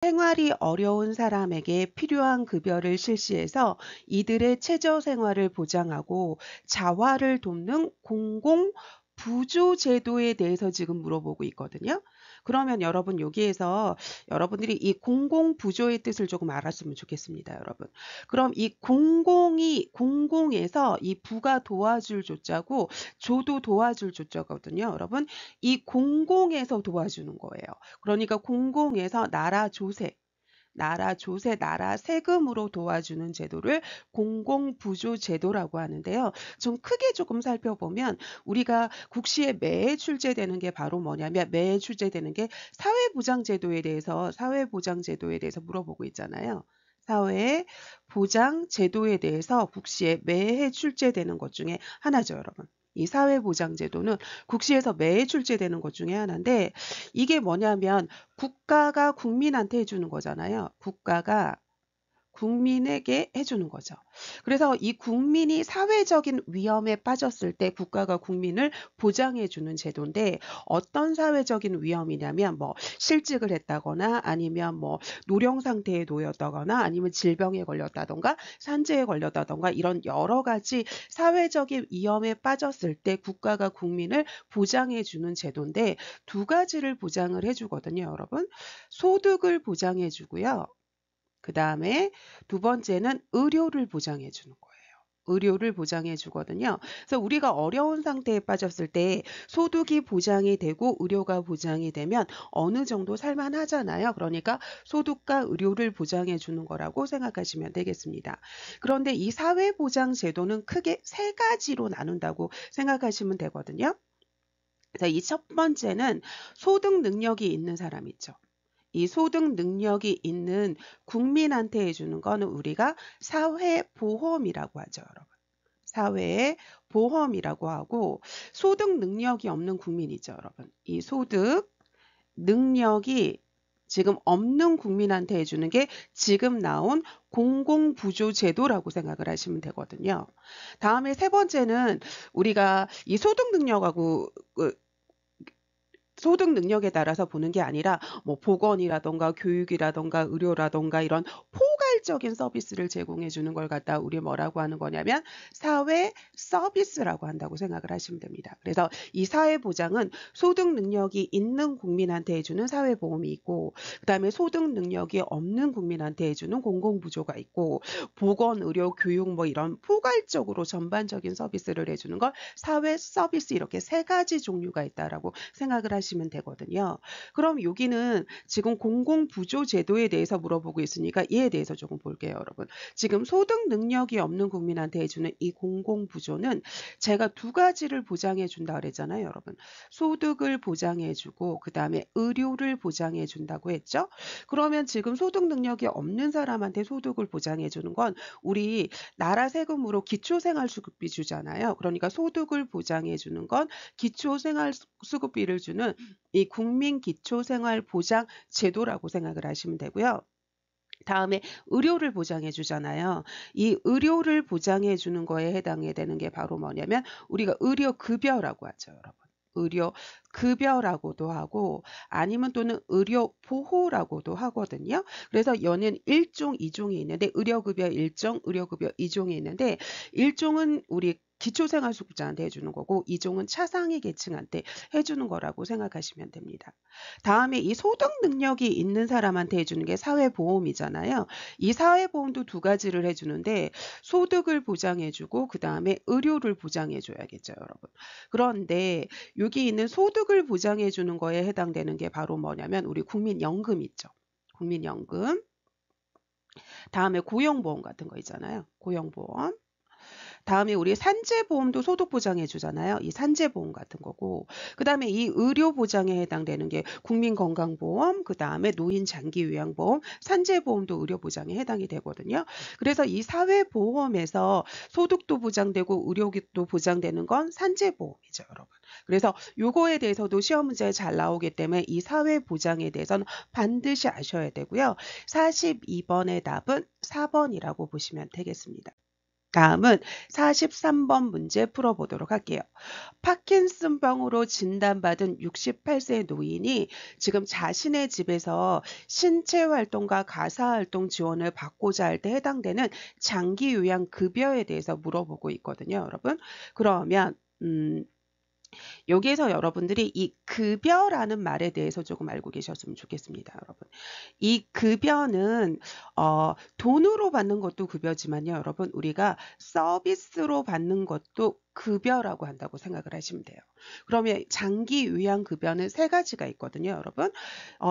생활이 어려운 사람에게 필요한 급여를 실시해서 이들의 최저 생활을 보장하고 자활을 돕는 공공 부조 제도에 대해서 지금 물어보고 있거든요. 그러면 여러분 여기에서 여러분들이 이 공공 부조의 뜻을 조금 알았으면 좋겠습니다, 여러분. 그럼 이 공공에서 이 부가 도와줄 조자고 조도 도와줄 조자거든요, 여러분. 이 공공에서 도와주는 거예요. 그러니까 공공에서 나라 세금으로 도와주는 제도를 공공부조제도라고 하는데요. 좀 크게 조금 살펴보면 우리가 국시에 매해 출제되는 게 바로 뭐냐면 매해 출제되는 게 사회보장제도에 대해서 물어보고 있잖아요. 사회보장제도에 대해서 국시에 매해 출제되는 것 중에 하나죠, 여러분. 이 사회보장제도는 국시에서 매해 출제되는 것 중에 하나인데 이게 뭐냐면 국가가 국민한테 해주는 거잖아요. 국가가 국민에게 해주는 거죠. 그래서 이 국민이 사회적인 위험에 빠졌을 때 국가가 국민을 보장해주는 제도인데 어떤 사회적인 위험이냐면 뭐 실직을 했다거나 아니면 뭐 노령 상태에 놓였다거나 아니면 질병에 걸렸다던가 산재에 걸렸다던가 이런 여러 가지 사회적인 위험에 빠졌을 때 국가가 국민을 보장해주는 제도인데 두 가지를 보장을 해주거든요, 여러분. 소득을 보장해주고요. 그 다음에 두 번째는 의료를 보장해 주는 거예요. 의료를 보장해 주거든요. 그래서 우리가 어려운 상태에 빠졌을 때 소득이 보장이 되고 의료가 보장이 되면 어느 정도 살만하잖아요. 그러니까 소득과 의료를 보장해 주는 거라고 생각하시면 되겠습니다. 그런데 이 사회보장제도는 크게 세 가지로 나눈다고 생각하시면 되거든요. 그래서 이 첫 번째는 소득 능력이 있는 사람 있죠. 이 소득 능력이 있는 국민한테 해주는 거는 우리가 사회보험이라고 하죠, 여러분. 사회보험이라고 하고 소득 능력이 없는 국민이죠, 여러분. 이 소득 능력이 지금 없는 국민한테 해주는 게 지금 나온 공공부조제도라고 생각을 하시면 되거든요. 다음에 세 번째는 우리가 이 소득 능력하고 소득 능력에 따라서 보는 게 아니라 뭐 보건이라던가 교육이라던가 의료라던가 이런 포괄적인 서비스를 제공해 주는 걸 갖다 우리 뭐라고 하는 거냐면 사회 서비스라고 한다고 생각을 하시면 됩니다. 그래서 이 사회 보장은 소득 능력이 있는 국민한테 해주는 사회보험이 있고 그다음에 소득 능력이 없는 국민한테 해주는 공공부조가 있고 보건, 의료, 교육 뭐 이런 포괄적으로 전반적인 서비스를 해주는 걸 사회 서비스 이렇게 세 가지 종류가 있다라고 생각을 하시면 되거든요. 그럼 여기는 지금 공공부조제도에 대해서 물어보고 있으니까 이에 대해서 조금 볼게요, 여러분. 지금 소득 능력이 없는 국민한테 해주는 이 공공부조는 제가 두 가지를 보장해 준다 그랬잖아요, 여러분. 소득을 보장해 주고 그 다음에 의료를 보장해 준다고 했죠. 그러면 지금 소득 능력이 없는 사람한테 소득을 보장해 주는 건 우리 나라 세금으로 기초생활수급비 주잖아요. 그러니까 소득을 보장해 주는 건 기초생활수급비를 주는 이 국민기초생활보장제도라고 생각을 하시면 되고요. 다음에 의료를 보장해 주잖아요. 이 의료를 보장해 주는 거에 해당이 되는 게 바로 뭐냐면 우리가 의료급여라고 하죠, 여러분. 의료급여라고도 하고 아니면 또는 의료보호라고도 하거든요. 그래서 여는 1종, 2종이 있는데 의료급여 1종, 의료급여 2종이 있는데 1종은 우리 기초생활수급자한테 해주는 거고 2종은 차상위 계층한테 해주는 거라고 생각하시면 됩니다. 다음에 이 소득 능력이 있는 사람한테 해주는 게 사회보험이잖아요. 이 사회보험도 두 가지를 해주는데 소득을 보장해주고 그 다음에 의료를 보장해줘야겠죠, 여러분. 그런데 여기 있는 소득을 보장해주는 거에 해당되는 게 바로 뭐냐면 우리 국민연금 있죠. 국민연금. 다음에 고용보험 같은 거 있잖아요. 고용보험. 다음에 우리 산재보험도 소득 보장해 주잖아요. 이 산재보험 같은 거고 그 다음에 이 의료보장에 해당되는 게 국민건강보험 그 다음에 노인장기요양보험 산재보험도 의료보장에 해당이 되거든요. 그래서 이 사회보험에서 소득도 보장되고 의료도 보장되는 건 산재보험이죠, 여러분. 그래서 요거에 대해서도 시험 문제에 잘 나오기 때문에 이 사회보장에 대해서는 반드시 아셔야 되고요. 42번의 답은 4번이라고 보시면 되겠습니다. 다음은 43번 문제 풀어보도록 할게요. 파킨슨병으로 진단받은 68세 노인이 지금 자신의 집에서 신체 활동과 가사 활동 지원을 받고자 할 때 해당되는 장기 요양 급여에 대해서 물어보고 있거든요, 여러분. 그러면 여기에서 여러분들이 이 급여라는 말에 대해서 조금 알고 계셨으면 좋겠습니다, 여러분. 이 급여는 돈으로 받는 것도 급여지만요, 여러분, 우리가 서비스로 받는 것도 급여라고 한다고 생각을 하시면 돼요. 그러면 장기 요양 급여는 세 가지가 있거든요, 여러분.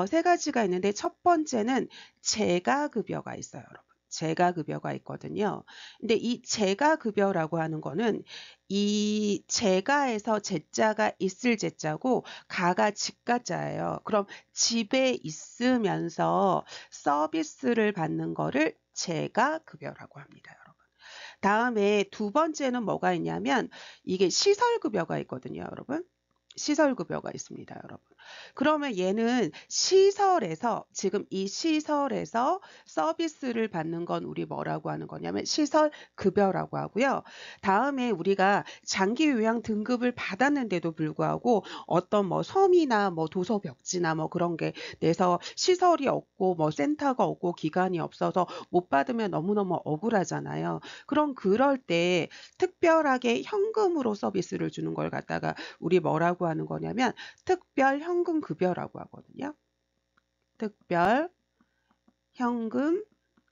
세 가지가 있는데 첫 번째는 재가 급여가 있어요, 여러분. 재가 급여가 있거든요. 근데 이 재가 급여라고 하는 거는 이 재가에서 재자가 있을 재자고 가가 집가자예요. 그럼 집에 있으면서 서비스를 받는 거를 재가 급여라고 합니다, 여러분. 다음에 두 번째는 뭐가 있냐면 이게 시설급여가 있거든요, 여러분. 시설급여가 있습니다, 여러분. 그러면 얘는 시설에서 지금 이 시설에서 서비스를 받는 건 우리 뭐라고 하는 거냐면 시설급여라고 하고요. 다음에 우리가 장기 요양 등급을 받았는데도 불구하고 어떤 뭐 섬이나 뭐 도서벽지나 뭐 그런 게 내서 시설이 없고 뭐 센터가 없고 기관이 없어서 못 받으면 너무너무 억울하잖아요. 그럼 그럴 때 특별하게 현금으로 서비스를 주는 걸 갖다가 우리 뭐라고 하는 거냐면 특별 현금 급여라고 하거든요. 특별 현금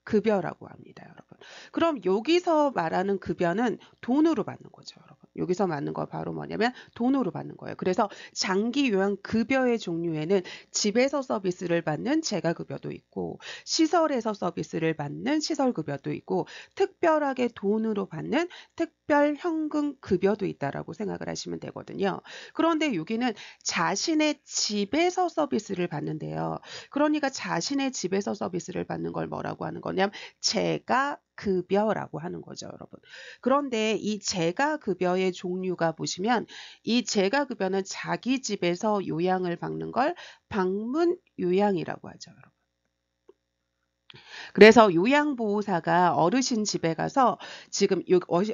급여라고 합니다, 여러분. 그럼 여기서 말하는 급여는 돈으로 받는 거죠, 여러분. 여기서 받는 거 바로 뭐냐면 돈으로 받는 거예요. 그래서 장기 요양 급여의 종류에는 집에서 서비스를 받는 재가 급여도 있고 시설에서 서비스를 받는 시설 급여도 있고 특별하게 돈으로 받는 특별 현금 급여도 있다라고 생각을 하시면 되거든요. 그런데 여기는 자신의 집에서 서비스를 받는데요. 그러니까 자신의 집에서 서비스를 받는 걸 뭐라고 하는 거냐면 재가 급여라고 하는 거죠, 여러분. 그런데 이 재가 급여의 종류가 보시면 이 재가 급여는 자기 집에서 요양을 받는 걸 방문 요양이라고 하죠, 여러분. 그래서 요양보호사가 어르신 집에 가서 지금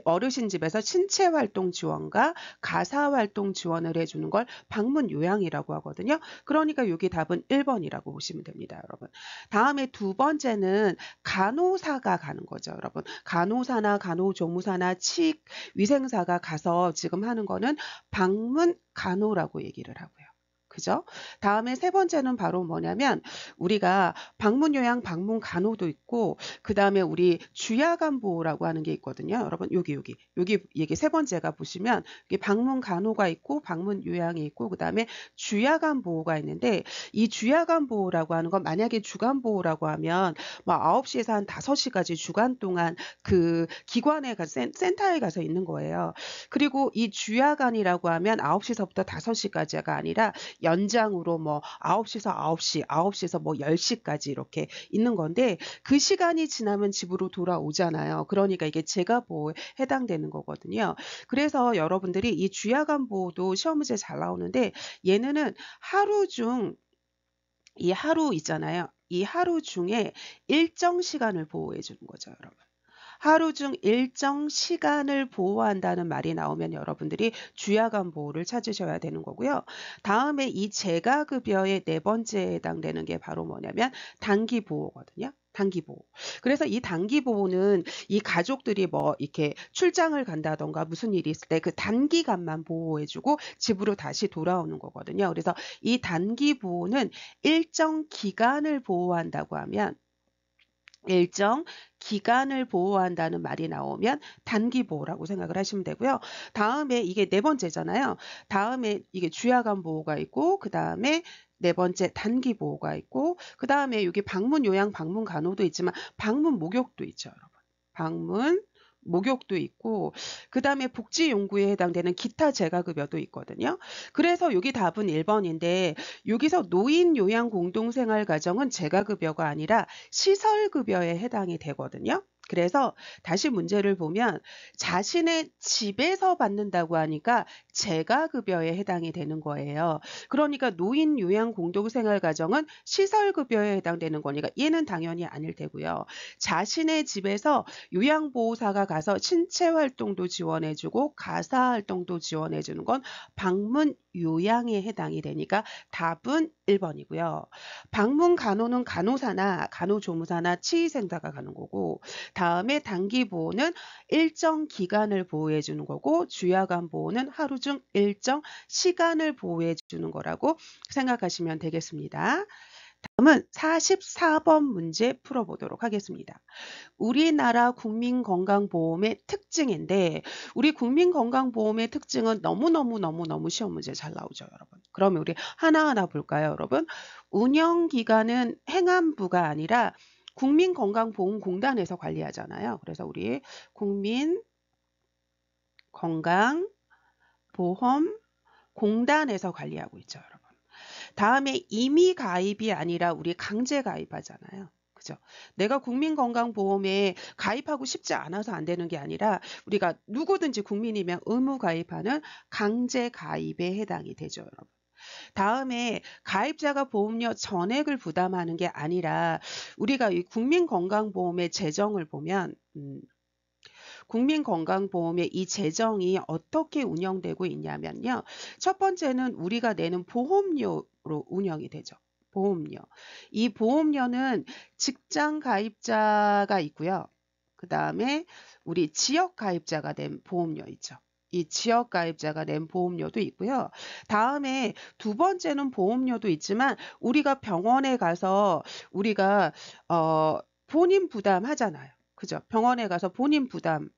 어르신 집에서 신체 활동 지원과 가사 활동 지원을 해주는 걸 방문 요양이라고 하거든요. 그러니까 여기 답은 1번이라고 보시면 됩니다, 여러분. 다음에 두 번째는 간호사가 가는 거죠, 여러분. 간호사나 간호조무사나 치위생사가 가서 지금 하는 거는 방문 간호라고 얘기를 하고요. 그죠? 다음에 세 번째는 바로 뭐냐면 우리가 방문 요양, 방문 간호도 있고 그 다음에 우리 주야간 보호라고 하는 게 있거든요. 여러분 여기 이게 세 번째가 보시면 여기 방문 간호가 있고 방문 요양이 있고 그 다음에 주야간 보호가 있는데 이 주야간 보호라고 하는 건 만약에 주간 보호라고 하면 뭐 9시에서 한 5시까지 주간 동안 그 기관에 가서 센터에 가서 있는 거예요. 그리고 이 주야간이라고 하면 9시서부터 5시까지가 아니라 연장으로 뭐 9시에서 9시, 9시에서 뭐 10시까지 이렇게 있는 건데 그 시간이 지나면 집으로 돌아오잖아요. 그러니까 이게 재가 보호에 해당되는 거거든요. 그래서 여러분들이 이 주야간 보호도 시험 문제 잘 나오는데 얘네는 이 하루 있잖아요. 이 하루 중에 일정 시간을 보호해 주는 거죠, 여러분. 하루 중 일정 시간을 보호한다는 말이 나오면 여러분들이 주야간 보호를 찾으셔야 되는 거고요. 다음에 이 재가급여의 네 번째에 해당되는 게 바로 뭐냐면 단기 보호거든요. 단기 보호. 그래서 이 단기 보호는 이 가족들이 뭐 이렇게 출장을 간다던가 무슨 일이 있을 때 그 단기간만 보호해주고 집으로 다시 돌아오는 거거든요. 그래서 이 단기 보호는 일정 기간을 보호한다고 하면 일정 기간을 보호한다는 말이 나오면 단기 보호라고 생각을 하시면 되고요. 다음에 이게 네 번째잖아요. 다음에 이게 주야간 보호가 있고 그 다음에 네 번째 단기 보호가 있고 그 다음에 여기 방문 요양 방문 간호도 있지만 방문 목욕도 있죠, 여러분. 방문 목욕도 있고 그 다음에 복지용구에 해당되는 기타 재가급여도 있거든요. 그래서 여기 답은 1번인데 여기서 노인 요양 공동생활 가정은 재가급여가 아니라 시설급여에 해당이 되거든요. 그래서 다시 문제를 보면 자신의 집에서 받는다고 하니까 재가급여에 해당이 되는 거예요. 그러니까 노인 요양 공동생활가정은 시설급여에 해당되는 거니까 얘는 당연히 아닐 테고요. 자신의 집에서 요양보호사가 가서 신체활동도 지원해주고 가사활동도 지원해주는 건 방문 요양에 해당이 되니까 답은 1번이고요. 방문 간호는 간호사나 간호조무사나 치의생사가 가는 거고, 다음에 단기보호는 일정 기간을 보호해 주는 거고, 주야간 보호는 하루 중 일정 시간을 보호해 주는 거라고 생각하시면 되겠습니다. 다음은 44번 문제 풀어보도록 하겠습니다. 우리나라 국민건강보험의 특징인데, 우리 국민건강보험의 특징은 너무너무 시험 문제 잘 나오죠, 여러분. 그러면 우리 하나하나 볼까요, 여러분? 운영기관은 행안부가 아니라 국민건강보험공단에서 관리하잖아요. 그래서 우리 국민건강보험공단에서 관리하고 있죠, 여러분. 다음에 임의 가입이 아니라 우리 강제 가입하잖아요. 그죠? 내가 국민건강보험에 가입하고 싶지 않아서 안 되는 게 아니라 우리가 누구든지 국민이면 의무 가입하는 강제 가입에 해당이 되죠, 여러분. 다음에 가입자가 보험료 전액을 부담하는 게 아니라 우리가 이 국민건강보험의 재정을 보면 국민건강보험의 이 재정이 어떻게 운영되고 있냐면요. 첫 번째는 우리가 내는 보험료로 운영이 되죠. 보험료. 이 보험료는 직장 가입자가 있고요. 그 다음에 우리 지역 가입자가 낸 보험료 있죠. 이 지역 가입자가 낸 보험료도 있고요. 다음에 두 번째는 보험료도 있지만 우리가 병원에 가서 우리가 본인 부담하잖아요. 그죠? 병원에 가서 본인 부담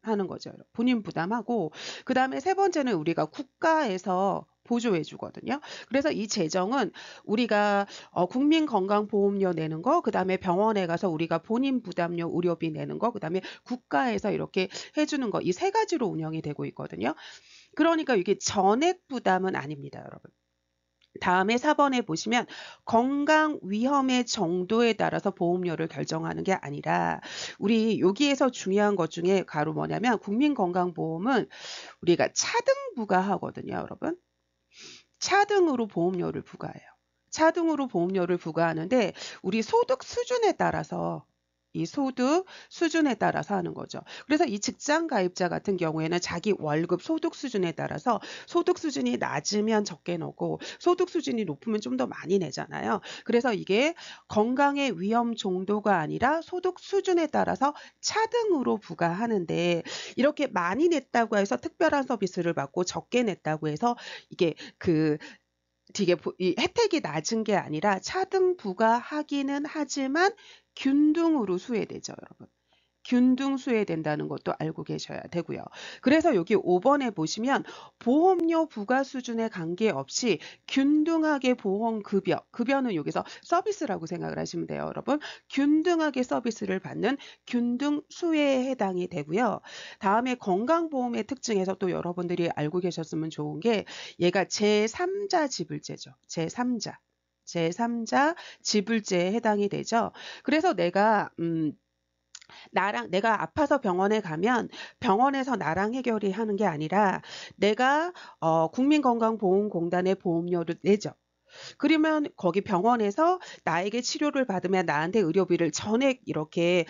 하는 거죠. 본인 부담하고 그 다음에 세 번째는 우리가 국가에서 보조해 주거든요. 그래서 이 재정은 우리가 국민건강보험료 내는 거, 그 다음에 병원에 가서 우리가 본인 부담료 의료비 내는 거, 그 다음에 국가에서 이렇게 해주는 거, 이 세 가지로 운영이 되고 있거든요. 그러니까 이게 전액 부담은 아닙니다, 여러분. 다음에 4번에 보시면 건강 위험의 정도에 따라서 보험료를 결정하는 게 아니라 우리 여기에서 중요한 것 중에 바로 뭐냐면 국민건강보험은 우리가 차등 부과하거든요, 여러분. 차등으로 보험료를 부과해요. 차등으로 보험료를 부과하는데 우리 소득 수준에 따라서 이 소득 수준에 따라서 하는 거죠. 그래서 이 직장 가입자 같은 경우에는 자기 월급 소득 수준에 따라서 소득 수준이 낮으면 적게 넣고 소득 수준이 높으면 좀 더 많이 내잖아요. 그래서 이게 건강의 위험 정도가 아니라 소득 수준에 따라서 차등으로 부과하는데 이렇게 많이 냈다고 해서 특별한 서비스를 받고 적게 냈다고 해서 이게 되게 이 혜택이 낮은 게 아니라 차등 부과하기는 하지만 균등으로 수혜되죠, 여러분. 균등 수혜된다는 것도 알고 계셔야 되고요. 그래서 여기 5번에 보시면 보험료 부과 수준에 관계없이 균등하게 보험급여, 급여는 여기서 서비스라고 생각을 하시면 돼요, 여러분. 균등하게 서비스를 받는 균등 수혜에 해당이 되고요. 다음에 건강보험의 특징에서 또 여러분들이 알고 계셨으면 좋은 게 얘가 제3자 지불제죠. 제3자 지불제에 해당이 되죠. 그래서 내가 내가 아파서 병원에 가면 병원에서 나랑 해결이 하는 게 아니라 내가 국민건강보험공단에 보험료를 내죠. 그러면 거기 병원에서 나에게 치료를 받으면 나한테 의료비를 전액 이렇게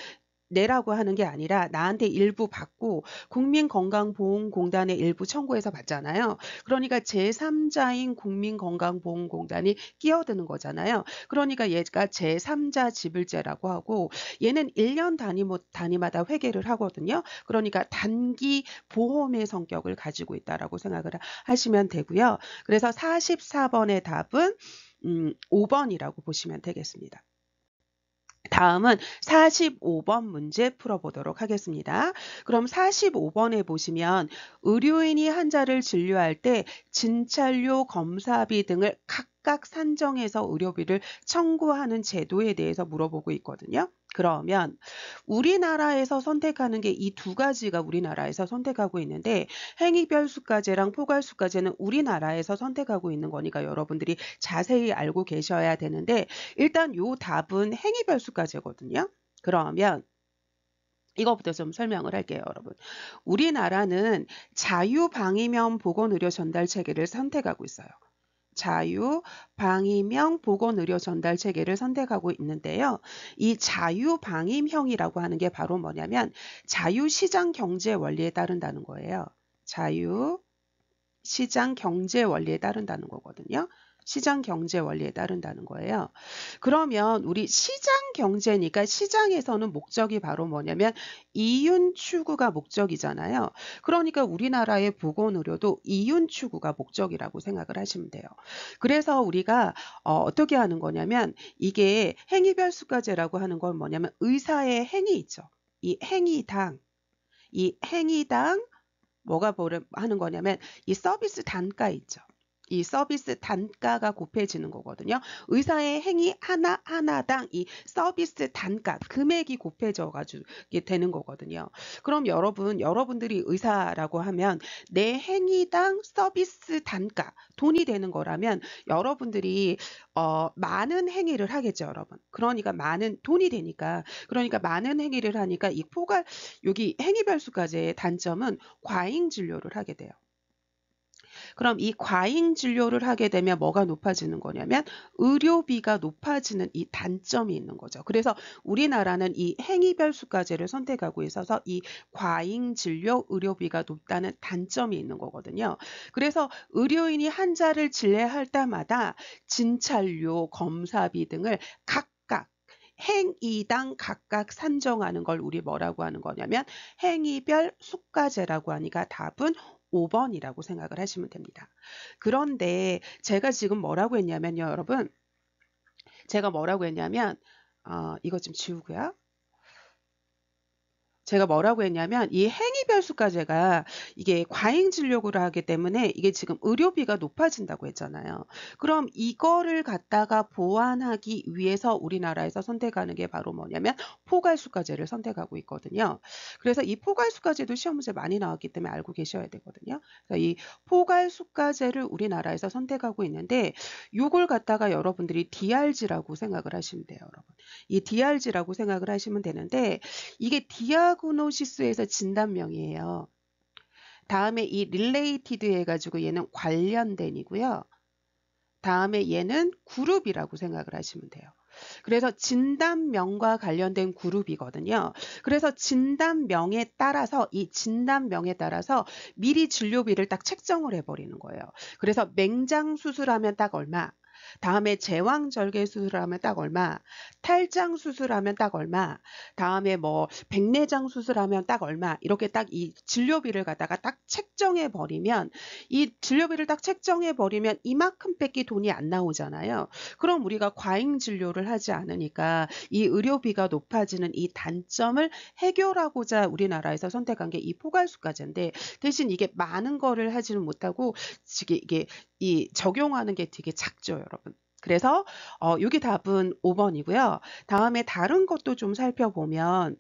내라고 하는 게 아니라 나한테 일부 받고 국민건강보험공단에 일부 청구해서 받잖아요. 그러니까 제3자인 국민건강보험공단이 끼어드는 거잖아요. 그러니까 얘가 제3자 지불제라고 하고 얘는 1년 단위마다 회계를 하거든요. 그러니까 단기 보험의 성격을 가지고 있다라고 생각을 하시면 되고요. 그래서 44번의 답은 5번이라고 보시면 되겠습니다. 다음은 45번 문제 풀어보도록 하겠습니다. 그럼 45번에 보시면 의료인이 환자를 진료할 때 진찰료, 검사비 등을 각각 산정해서 의료비를 청구하는 제도에 대해서 물어보고 있거든요. 그러면 우리나라에서 선택하는 게 이 두 가지가 우리나라에서 선택하고 있는데 행위별수가제랑 포괄수가제는 우리나라에서 선택하고 있는 거니까 여러분들이 자세히 알고 계셔야 되는데 일단 요 답은 행위별수가제거든요. 그러면 이거부터 좀 설명을 할게요, 여러분. 우리나라는 자유방위명 보건의료 전달 체계를 선택하고 있어요. 자유방위명 보건의료 전달 체계를 선택하고 있는데요. 이 자유방위형이라고 하는 게 바로 뭐냐면 자유시장 경제 원리에 따른다는 거예요. 자유시장 경제 원리에 따른다는 거거든요. 시장 경제 원리에 따른다는 거예요. 그러면 우리 시장 경제니까 시장에서는 목적이 바로 뭐냐면 이윤 추구가 목적이잖아요. 그러니까 우리나라의 보건의료도 이윤 추구가 목적이라고 생각을 하시면 돼요. 그래서 우리가 어떻게 하는 거냐면 이게 행위별수가제라고 하는 건 뭐냐면 의사의 행위 있죠. 이 행위당 뭐가 하는 거냐면 이 서비스 단가 있죠. 이 서비스 단가가 곱해지는 거거든요. 의사의 행위 하나하나당 이 서비스 단가, 금액이 곱해져 가지고 되는 거거든요. 그럼 여러분들이 의사라고 하면 내 행위당 서비스 단가, 돈이 되는 거라면 여러분들이 많은 행위를 하겠죠, 여러분. 그러니까 많은 돈이 되니까, 그러니까 많은 행위를 하니까 여기 행위별수까지의 단점은 과잉 진료를 하게 돼요. 그럼 이 과잉 진료를 하게 되면 뭐가 높아지는 거냐면 의료비가 높아지는 이 단점이 있는 거죠. 그래서 우리나라는 이 행위별수가제를 선택하고 있어서 이 과잉 진료 의료비가 높다는 단점이 있는 거거든요. 그래서 의료인이 환자를 진료할 때마다 진찰료, 검사비 등을 각각 행위당 각각 산정하는 걸 우리 뭐라고 하는 거냐면 행위별 수가제라고 하니까 답은 5번이라고 생각을 하시면 됩니다. 그런데 제가 지금 뭐라고 했냐면요, 여러분. 제가 뭐라고 했냐면 이것 좀 지우고요. 제가 뭐라고 했냐면 이 행위별수가제가 이게 과잉 진료를 하기 때문에 이게 지금 의료비가 높아진다고 했잖아요. 그럼 이거를 갖다가 보완하기 위해서 우리나라에서 선택하는 게 바로 뭐냐면 포괄수가제를 선택하고 있거든요. 그래서 이 포괄수가제도 시험 문제 많이 나왔기 때문에 알고 계셔야 되거든요. 그래서 이 포괄수가제를 우리나라에서 선택하고 있는데 이걸 갖다가 여러분들이 DRG라고 생각을 하시면 돼요, 여러분. 이 DRG라고 생각을 하시면 되는데 이게 디아그노시스에서 진단명이에요. 다음에 이 릴레이티드 해가지고 얘는 관련된이고요. 다음에 얘는 그룹이라고 생각을 하시면 돼요. 그래서 진단명과 관련된 그룹이거든요. 그래서 진단명에 따라서 미리 진료비를 딱 책정을 해버리는 거예요. 그래서 맹장 수술하면 딱 얼마, 다음에 제왕절개 수술하면 딱 얼마, 탈장 수술하면 딱 얼마, 다음에 뭐 백내장 수술하면 딱 얼마, 이렇게 딱 이 진료비를 갖다가 딱 책정해 버리면 이 진료비를 딱 책정해 버리면 이만큼 밖에 돈이 안 나오잖아요. 그럼 우리가 과잉 진료를 하지 않으니까 이 의료비가 높아지는 이 단점을 해결하고자 우리나라에서 선택한 게 이 포괄수가제인데 대신 이게 많은 거를 하지는 못하고 이게 이 적용하는 게 되게 작죠, 여러분. 그래서 여기 답은 5번이고요. 다음에 다른 것도 조금 살펴보면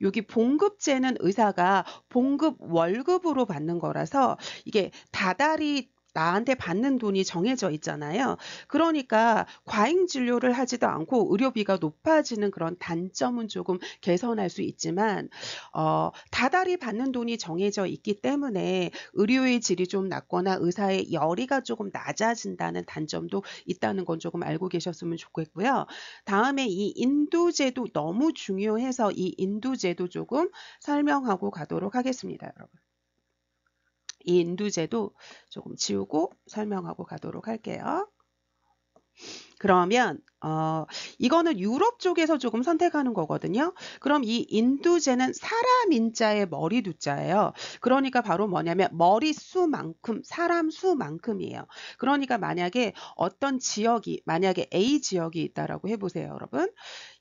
여기 봉급제는 의사가 봉급 월급으로 받는 거라서 이게 다달이 나한테 받는 돈이 정해져 있잖아요. 그러니까 과잉 진료를 하지도 않고 의료비가 높아지는 그런 단점은 조금 개선할 수 있지만 다달이 받는 돈이 정해져 있기 때문에 의료의 질이 좀 낮거나 의사의 열의가 조금 낮아진다는 단점도 있다는 건 조금 알고 계셨으면 좋겠고요. 다음에 이 인두제도 너무 중요해서 이 인두제도 조금 설명하고 가도록 하겠습니다, 여러분. 이 인두제도 조금 지우고 설명하고 가도록 할게요. 그러면 이거는 유럽 쪽에서 조금 선택하는 거거든요. 그럼 이 인두제는 사람 인자의 머리 두자예요. 그러니까 바로 뭐냐면 머리 수만큼 사람 수만큼이에요. 그러니까 만약에 어떤 지역이 만약에 A 지역이 있다라고 해보세요, 여러분.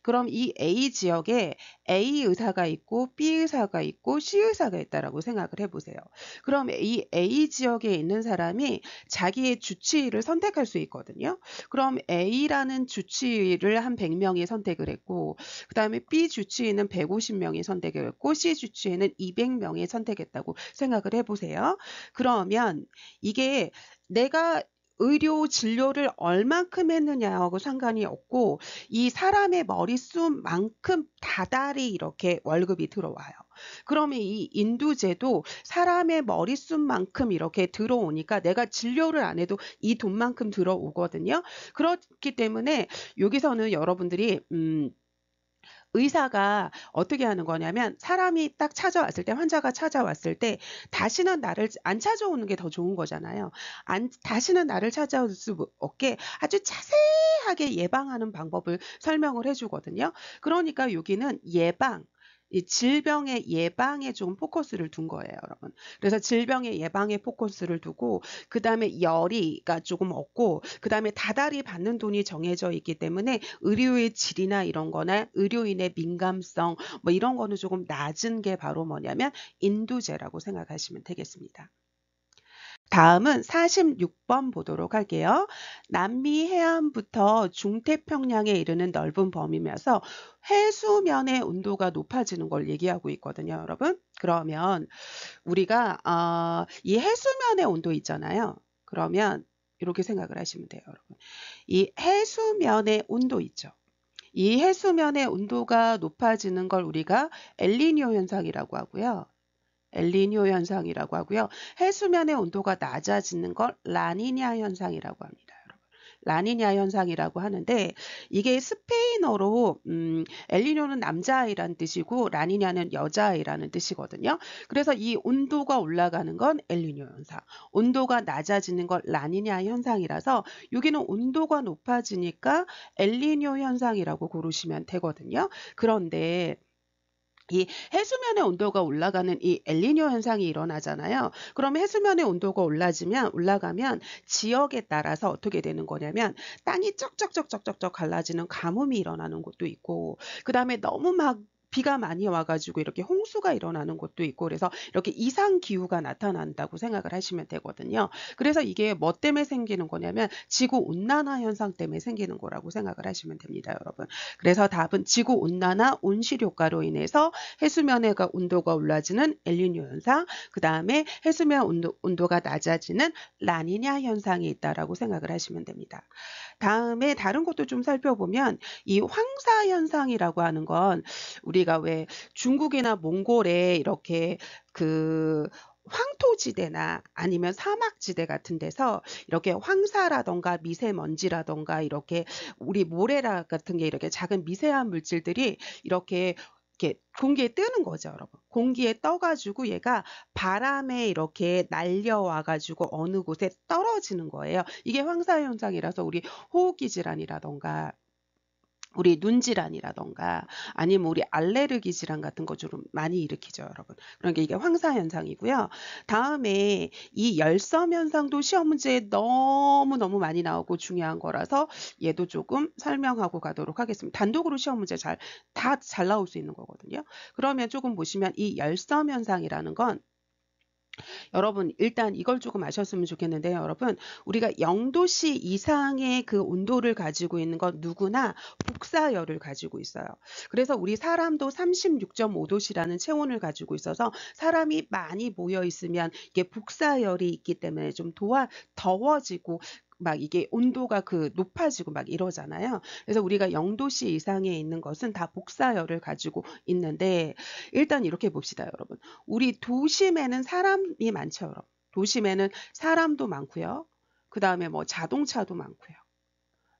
그럼 이 A 지역에 A 의사가 있고 B 의사가 있고 C 의사가 있다라고 생각을 해보세요. 그럼 이 A 지역에 있는 사람이 자기의 주치의를 선택할 수 있거든요. 그럼 A라는 주치의를 한 100명이 선택을 했고 그 다음에 B 주치의는 150명이 선택을 했고 C 주치의는 200명이 선택했다고 생각을 해보세요. 그러면 이게 내가 의료 진료를 얼만큼 했느냐하고 상관이 없고 이 사람의 머릿수만큼 다달이 이렇게 월급이 들어와요. 그러면 이 인두제도 사람의 머릿수만큼 이렇게 들어오니까 내가 진료를 안 해도 이 돈만큼 들어오거든요. 그렇기 때문에 여기서는 여러분들이 의사가 어떻게 하는 거냐면 사람이 딱 찾아왔을 때 환자가 찾아왔을 때 다시는 나를 안 찾아오는 게 더 좋은 거잖아요. 다시는 나를 찾아올 수 없게 아주 자세하게 예방하는 방법을 설명을 해주거든요. 그러니까 여기는 예방, 이 질병의 예방에 좀 포커스를 둔 거예요, 여러분. 그래서 질병의 예방에 포커스를 두고 그 다음에 열이가 조금 없고 그 다음에 다달이 받는 돈이 정해져 있기 때문에 의료의 질이나 이런 거나 의료인의 민감성 뭐 이런 거는 조금 낮은 게 바로 뭐냐면 인두제라고 생각하시면 되겠습니다. 다음은 46번 보도록 할게요. 남미 해안부터 중태평양에 이르는 넓은 범위면서 해수면의 온도가 높아지는 걸 얘기하고 있거든요, 여러분. 그러면 우리가 이 해수면의 온도 있잖아요. 그러면 이렇게 생각을 하시면 돼요, 여러분. 이 해수면의 온도 있죠. 이 해수면의 온도가 높아지는 걸 우리가 엘니뇨 현상이라고 하고요. 엘니뇨 현상이라고 하고요. 해수면의 온도가 낮아지는 걸 라니냐 현상이라고 합니다. 라니냐 현상이라고 하는데 이게 스페인어로 엘니뇨는 남자아이라는 뜻이고 라니냐는 여자아이라는 뜻이거든요. 그래서 이 온도가 올라가는 건 엘니뇨 현상, 온도가 낮아지는 건 라니냐 현상이라서 여기는 온도가 높아지니까 엘니뇨 현상이라고 고르시면 되거든요. 그런데 이 해수면의 온도가 올라가는 이 엘니뇨 현상이 일어나잖아요. 그럼 해수면의 온도가 올라가면 지역에 따라서 어떻게 되는 거냐면 땅이 쩍쩍쩍쩍쩍쩍 갈라지는 가뭄이 일어나는 곳도 있고 그다음에 너무 막 비가 많이 와가지고 이렇게 홍수가 일어나는 곳도 있고 그래서 이렇게 이상 기후가 나타난다고 생각을 하시면 되거든요. 그래서 이게 뭐 때문에 생기는 거냐면 지구 온난화 현상 때문에 생기는 거라고 생각을 하시면 됩니다, 여러분. 그래서 답은 지구 온난화 온실 효과로 인해서 해수면의 온도가 올라지는 엘니뇨 현상, 그 다음에 해수면 온도가 낮아지는 라니냐 현상이 있다라고 생각을 하시면 됩니다. 다음에 다른 것도 좀 살펴보면 이 황사 현상이라고 하는 건 우리가 왜 중국이나 몽골에 이렇게 그 황토지대나 아니면 사막지대 같은 데서 이렇게 황사라던가 미세먼지라던가 이렇게 우리 모래라 같은 게 이렇게 작은 미세한 물질들이 이렇게 공기에 뜨는 거죠, 여러분. 공기에 떠가지고 얘가 바람에 이렇게 날려와가지고 어느 곳에 떨어지는 거예요. 이게 황사현상이라서 우리 호흡기 질환이라던가 우리 눈질환이라던가 아니면 우리 알레르기 질환 같은 거 좀 많이 일으키죠, 여러분. 그러니까 이게 황사 현상이고요. 다음에 이 열섬 현상도 시험 문제에 너무너무 많이 나오고 중요한 거라서 얘도 조금 설명하고 가도록 하겠습니다. 단독으로 시험 문제 다 잘 나올 수 있는 거거든요. 그러면 조금 보시면 이 열섬 현상이라는 건 여러분 일단 이걸 조금 아셨으면 좋겠는데요. 여러분 우리가 0도씨 이상의 그 온도를 가지고 있는 건 누구나 복사열을 가지고 있어요. 그래서 우리 사람도 36.5도씨라는 체온을 가지고 있어서 사람이 많이 모여 있으면 이게 복사열이 있기 때문에 좀 더워지고 막 이게 온도가 높아지고 막 이러잖아요. 그래서 우리가 0도씨 이상에 있는 것은 다 복사열을 가지고 있는데 일단 이렇게 봅시다, 여러분. 우리 도심에는 사람이 많죠, 여러분. 도심에는 사람도 많고요. 그 다음에 뭐 자동차도 많고요.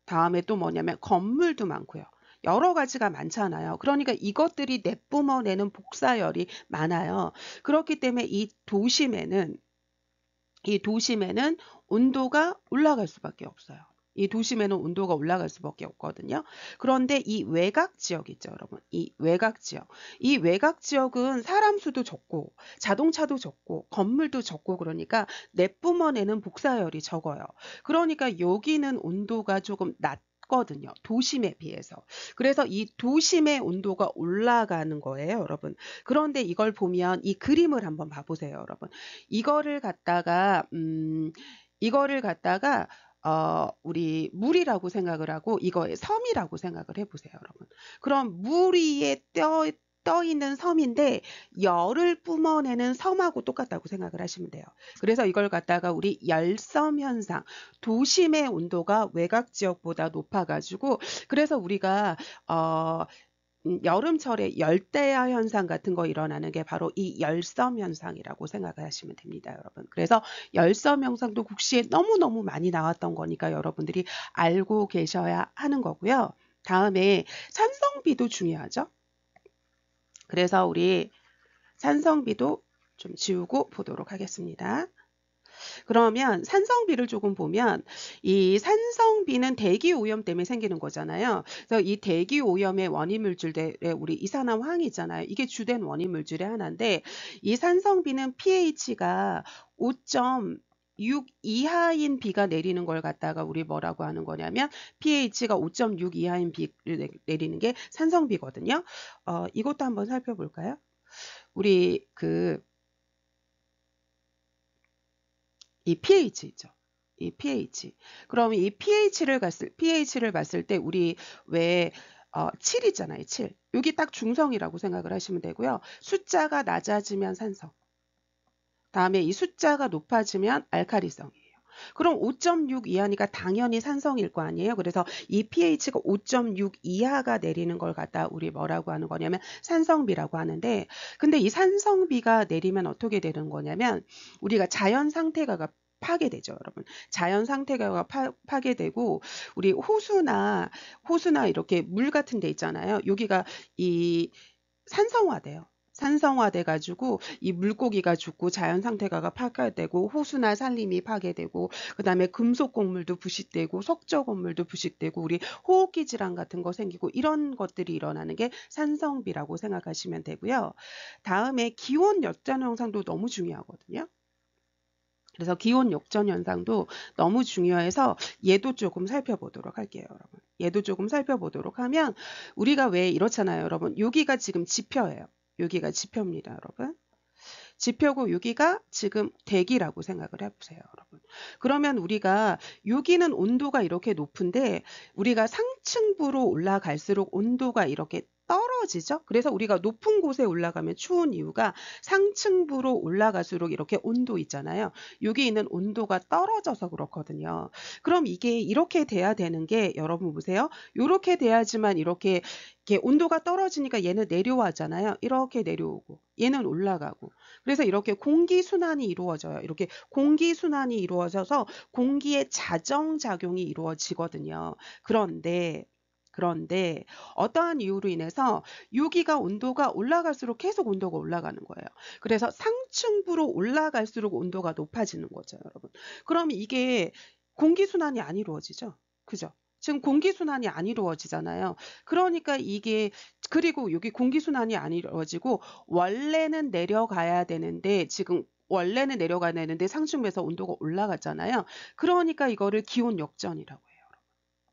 다음에 또 뭐냐면 건물도 많고요. 여러 가지가 많잖아요. 그러니까 이것들이 내뿜어내는 복사열이 많아요. 그렇기 때문에 이 도심에는 온도가 올라갈 수밖에 없어요. 이 도심에는 온도가 올라갈 수밖에 없거든요. 그런데 이 외곽 지역 있죠, 여러분. 이 외곽 지역은 사람 수도 적고 자동차도 적고 건물도 적고 그러니까 내뿜어내는 복사열이 적어요. 그러니까 여기는 온도가 조금 낮거든요. 도심에 비해서. 그래서 이 도심의 온도가 올라가는 거예요, 여러분. 그런데 이걸 보면 이 그림을 한번 봐보세요, 여러분. 이거를 갖다가 우리 물이라고 생각을 하고 이거의 섬이라고 생각을 해보세요, 여러분. 그럼 물 위에 떠 있는 섬인데 열을 뿜어내는 섬하고 똑같다고 생각을 하시면 돼요. 그래서 이걸 갖다가 우리 열섬 현상, 도심의 온도가 외곽 지역보다 높아가지고 그래서 우리가 여름철에 열대야 현상 같은 거 일어나는 게 바로 이 열섬 현상이라고 생각을 하시면 됩니다, 여러분. 그래서 열섬 현상도 국시에 너무너무 많이 나왔던 거니까 여러분들이 알고 계셔야 하는 거고요. 다음에 산성비도 중요하죠. 그래서 우리 산성비도 좀 지우고 보도록 하겠습니다. 그러면 산성비를 조금 보면 이 산성비는 대기 오염 때문에 생기는 거잖아요. 그래서 이 대기 오염의 원인 물질들의 우리 이산화황 있잖아요. 이게 주된 원인 물질의 하나인데 이 산성비는 pH가 5.6 이하인 비가 내리는 걸 갖다가 우리 뭐라고 하는 거냐면 pH가 5.6 이하인 비를 내리는 게 산성비거든요. 이것도 한번 살펴볼까요? 우리 이 pH 있죠. 이 pH. 그럼 이 pH를 봤을 때 우리 왜 7 있잖아요. 7. 여기 딱 중성이라고 생각을 하시면 되고요. 숫자가 낮아지면 산성. 다음에 이 숫자가 높아지면 알칼리성이에요. 그럼 5.6 이하니까 당연히 산성일 거 아니에요. 그래서 이 pH가 5.6 이하가 내리는 걸 갖다 우리 뭐라고 하는 거냐면 산성비라고 하는데 근데 이 산성비가 내리면 어떻게 되는 거냐면 우리가 자연 상태가 파괴되죠, 여러분. 자연 상태가 파괴되고 우리 호수나 이렇게 물 같은 데 있잖아요. 여기가 이 산성화돼요. 산성화돼 가지고 이 물고기가 죽고 자연 상태가 파괴되고 호수나 산림이 파괴되고 그다음에 금속 곡물도 부식되고 석조 곡물도 부식되고 우리 호흡기 질환 같은 거 생기고 이런 것들이 일어나는 게 산성비라고 생각하시면 되고요. 다음에 기온 역전 현상도 너무 중요하거든요. 그래서 기온 역전 현상도 너무 중요해서 얘도 조금 살펴보도록 할게요, 여러분. 얘도 조금 살펴보도록 하면 우리가 왜 이렇잖아요, 여러분. 여기가 지금 지표예요. 여기가 지표입니다, 여러분. 지표고 여기가 지금 대기라고 생각을 해보세요, 여러분. 그러면 우리가 여기는 온도가 이렇게 높은데 우리가 상층부로 올라갈수록 온도가 이렇게 떨어지죠. 그래서 우리가 높은 곳에 올라가면 추운 이유가 상층부로 올라갈수록 이렇게 온도 있잖아요. 여기 있는 온도가 떨어져서 그렇거든요. 그럼 이게 이렇게 돼야 되는 게 여러분 보세요. 이렇게 돼야지만 이렇게 온도가 떨어지니까 얘는 내려와잖아요. 이렇게 내려오고 얘는 올라가고 그래서 이렇게 공기순환이 이루어져요. 이렇게 공기순환이 이루어져서 공기의 자정작용이 이루어지거든요. 그런데 어떠한 이유로 인해서 여기가 온도가 올라갈수록 계속 온도가 올라가는 거예요. 그래서 상층부로 올라갈수록 온도가 높아지는 거죠, 여러분. 그럼 이게 공기순환이 안 이루어지죠. 그죠? 지금 공기순환이 안 이루어지잖아요. 그러니까 이게 그리고 여기 공기순환이 안 이루어지고 원래는 내려가야 되는데 지금 원래는 내려가야 되는데 상층부에서 온도가 올라갔잖아요. 그러니까 이거를 기온 역전이라고 해요.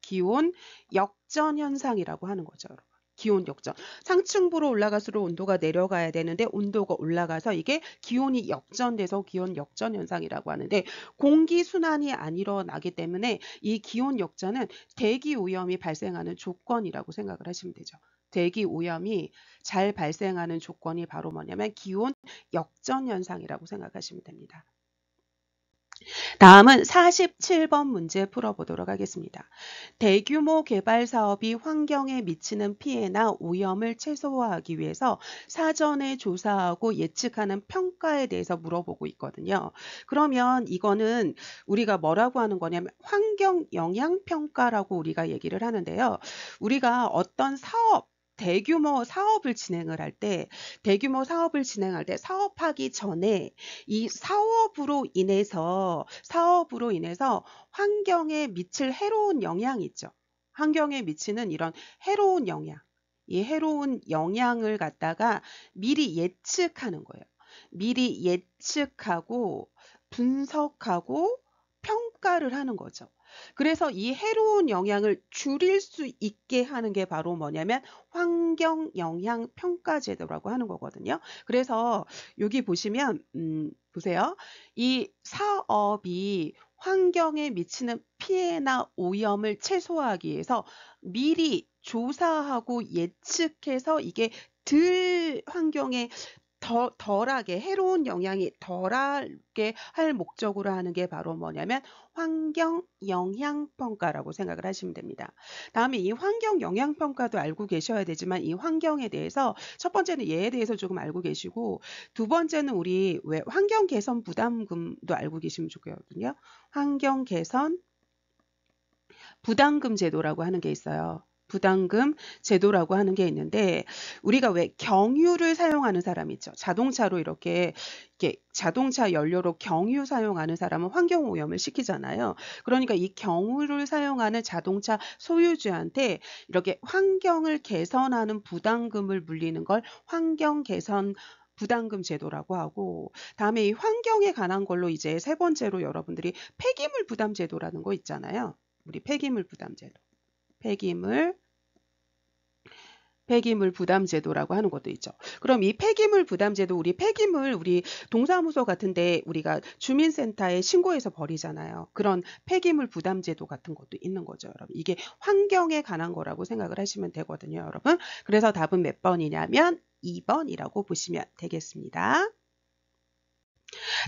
기온 역전 현상이라고 하는 거죠, 여러분. 기온 역전. 상층부로 올라갈수록 온도가 내려가야 되는데 온도가 올라가서 이게 기온이 역전돼서 기온 역전 현상이라고 하는데 공기 순환이 안 일어나기 때문에 이 기온 역전은 대기 오염이 발생하는 조건이라고 생각을 하시면 되죠. 대기 오염이 잘 발생하는 조건이 바로 뭐냐면 기온 역전 현상이라고 생각하시면 됩니다. 다음은 47번 문제 풀어보도록 하겠습니다. 대규모 개발 사업이 환경에 미치는 피해나 오염을 최소화하기 위해서 사전에 조사하고 예측하는 평가에 대해서 물어보고 있거든요. 그러면 이거는 우리가 뭐라고 하는 거냐면 환경 영향 평가라고 우리가 얘기를 하는데요. 우리가 어떤 대규모 사업을 진행할 때 사업하기 전에 이 사업으로 인해서 환경에 미칠 해로운 영향이 있죠. 환경에 미치는 이런 해로운 영향, 이 해로운 영향을 갖다가 미리 예측하는 거예요. 미리 예측하고 분석하고 평가를 하는 거죠. 그래서 이 해로운 영향을 줄일 수 있게 하는 게 바로 뭐냐면 환경 영향 평가 제도라고 하는 거거든요. 그래서 여기 보시면 보세요. 이 사업이 환경에 미치는 피해나 오염을 최소화하기 위해서 미리 조사하고 예측해서 이게 덜 환경에 덜하게 해로운 영향이 덜하게 할 목적으로 하는 게 바로 뭐냐면 환경 영향 평가라고 생각을 하시면 됩니다. 다음에 이 환경 영향 평가도 알고 계셔야 되지만 이 환경에 대해서 첫 번째는 얘에 대해서 조금 알고 계시고 두 번째는 우리 왜 환경 개선 부담금도 알고 계시면 좋거든요. 환경 개선 부담금 제도라고 하는 게 있어요. 부담금 제도라고 하는 게 있는데 우리가 왜 경유를 사용하는 사람 있죠. 자동차로 이렇게 자동차 연료로 경유 사용하는 사람은 환경 오염을 시키잖아요. 그러니까 이 경유를 사용하는 자동차 소유주한테 이렇게 환경을 개선하는 부담금을 물리는 걸 환경 개선 부담금 제도라고 하고 다음에 이 환경에 관한 걸로 이제 세 번째로 여러분들이 폐기물 부담 제도라는 거 있잖아요. 우리 폐기물 부담 제도. 폐기물 부담 제도라고 하는 것도 있죠. 그럼 이 폐기물 부담 제도 우리 동사무소 같은데 우리가 주민센터에 신고해서 버리잖아요. 그런 폐기물 부담 제도 같은 것도 있는 거죠, 여러분. 이게 환경에 관한 거라고 생각을 하시면 되거든요, 여러분. 그래서 답은 몇 번이냐면 2번이라고 보시면 되겠습니다.